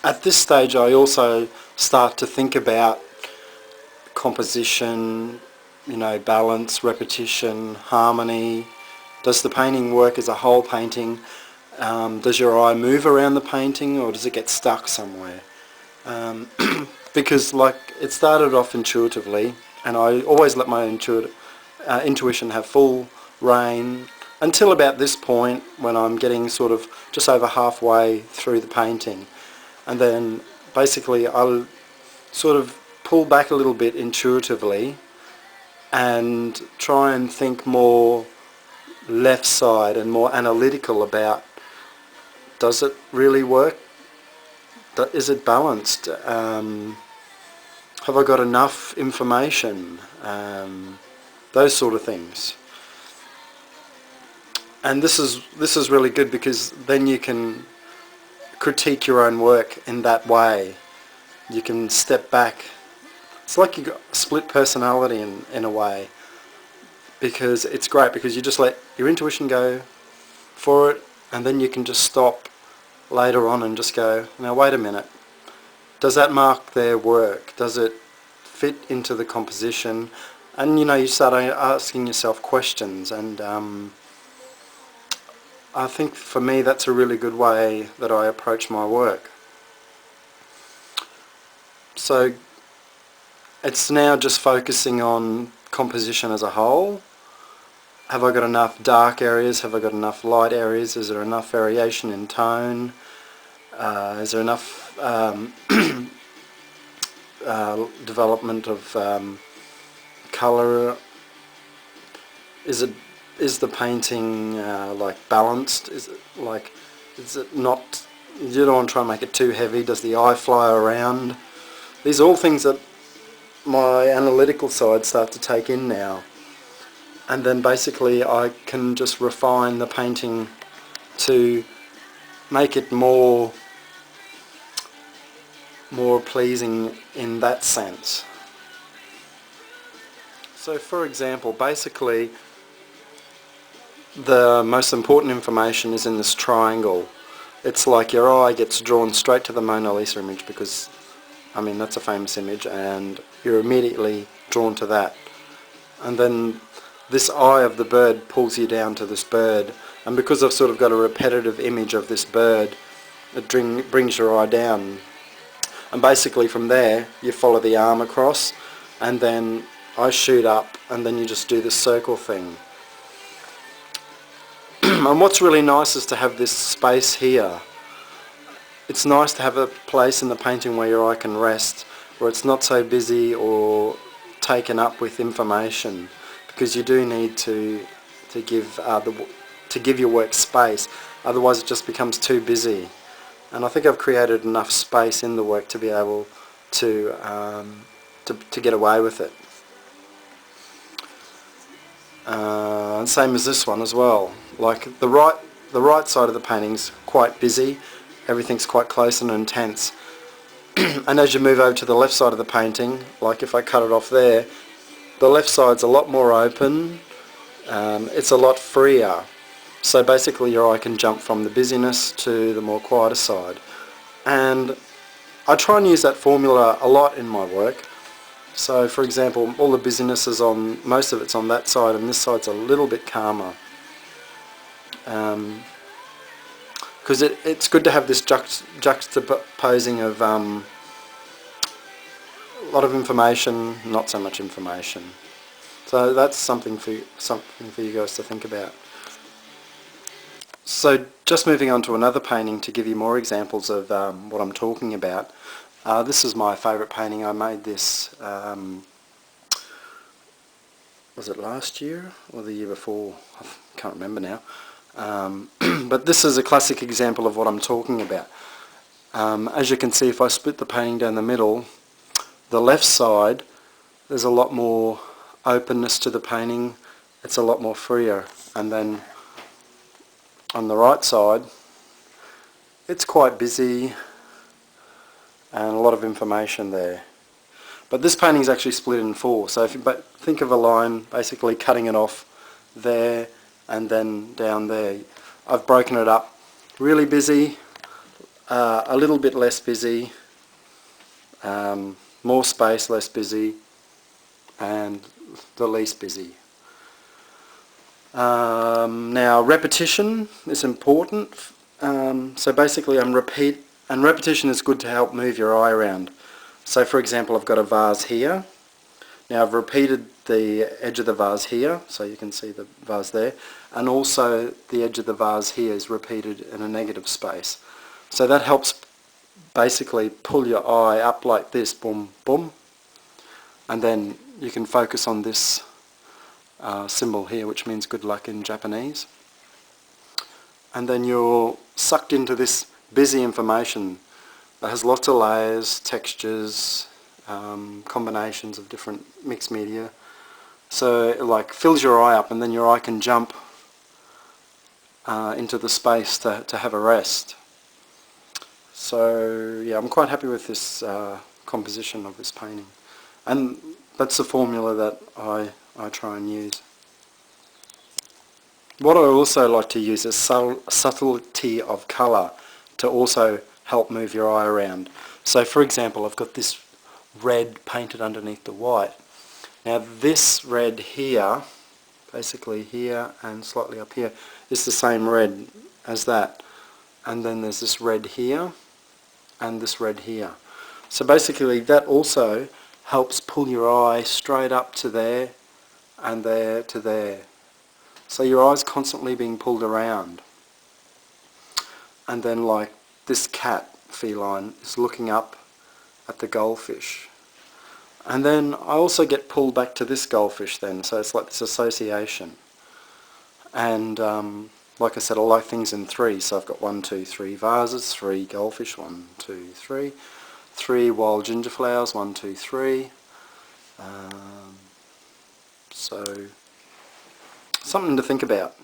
At this stage I also start to think about composition, balance, repetition, harmony. Does the painting work as a whole painting? Does your eye move around the painting, or does it get stuck somewhere? Because it started off intuitively, and I always let my intuition have full reign until about this point when I'm getting sort of just over halfway through the painting. And then basically I'll sort of pull back a little bit intuitively and try and think more left side and more analytical about, does it really work? Is it balanced? Have I got enough information? Those sort of things. And this is really good, because then you can critique your own work in that way. You can step back. It's like you've got a split personality in a way, because it's great because you just let your intuition go for it, and then you can just stop later on and just go, now wait a minute, does that mark their work? Does it fit into the composition? And you start asking yourself questions, and I think for me that's a really good way that I approach my work. So it's now just focusing on composition as a whole. Have I got enough dark areas? Have I got enough light areas? Is there enough variation in tone? Is there enough development of colour? Is the painting balanced? Is it not? You don't want to try and make it too heavy. Does the eye fly around? These are all things that my analytical side start to take in now. And then basically I can just refine the painting to make it more pleasing in that sense. So for example, basically the most important information is in this triangle. It's like your eye gets drawn straight to the Mona Lisa image, because that's a famous image, and you're immediately drawn to that. And then this eye of the bird pulls you down to this bird, and because I've sort of got a repetitive image of this bird, it brings your eye down. And basically from there you follow the arm across, and then I shoot up, and then you just do this circle thing. And what's really nice is to have this space here. It's nice to have a place in the painting where your eye can rest, where it's not so busy or taken up with information, because you do need to give your work space, otherwise it just becomes too busy. And I think I've created enough space in the work to be able to get away with it. And same as this one as well. Like the right side of the painting's quite busy. Everything's quite close and intense. And as you move over to the left side of the painting, like if I cut it off there, the left side's a lot more open. It's a lot freer. So basically your eye can jump from the busyness to the more quieter side. And I try and use that formula a lot in my work. So for example, all the busyness is on, most of it's on that side, and this side's a little bit calmer. Because it's good to have this juxtaposing of a lot of information, not so much information. So that's something for you guys to think about. So just moving on to another painting to give you more examples of what I'm talking about. This is my favourite painting. I made this, was it last year or the year before? I can't remember now. But this is a classic example of what I'm talking about. As you can see, if I split the painting down the middle, the left side, there's a lot more openness to the painting. It's a lot more freer. And then on the right side, it's quite busy and a lot of information there. But this painting is actually split in four. So if you think of a line, basically cutting it off there and then down there. I've broken it up. Really busy, a little bit less busy, more space, less busy, and the least busy. Now repetition is important. So basically and repetition is good to help move your eye around. So for example, I've got a vase here. Now I've repeated the edge of the vase here, so you can see the vase there, and also the edge of the vase here is repeated in a negative space. So that helps basically pull your eye up like this, boom, boom, and then you can focus on this symbol here, which means good luck in Japanese. And then you're sucked into this busy information that has lots of layers, textures, combinations of different mixed media. So it like fills your eye up, and then your eye can jump into the space to have a rest. So yeah, I'm quite happy with this composition of this painting, and that's the formula that I try and use. What I also like to use is subtlety of colour to also help move your eye around. So for example, I've got this red painted underneath the white. Now this red here, basically here and slightly up here, is the same red as that. And then there's this red here and this red here. So basically that also helps pull your eye straight up to there and there to there. So your eye's constantly being pulled around. And then like this cat feline is looking up at the goldfish. And then I also get pulled back to this goldfish then, so it's like this association. And like I said, I like things in three, so I've got 1, 2, 3 vases, 3 goldfish, 1, 2, 3, 3 wild ginger flowers, 1, 2, 3. So something to think about.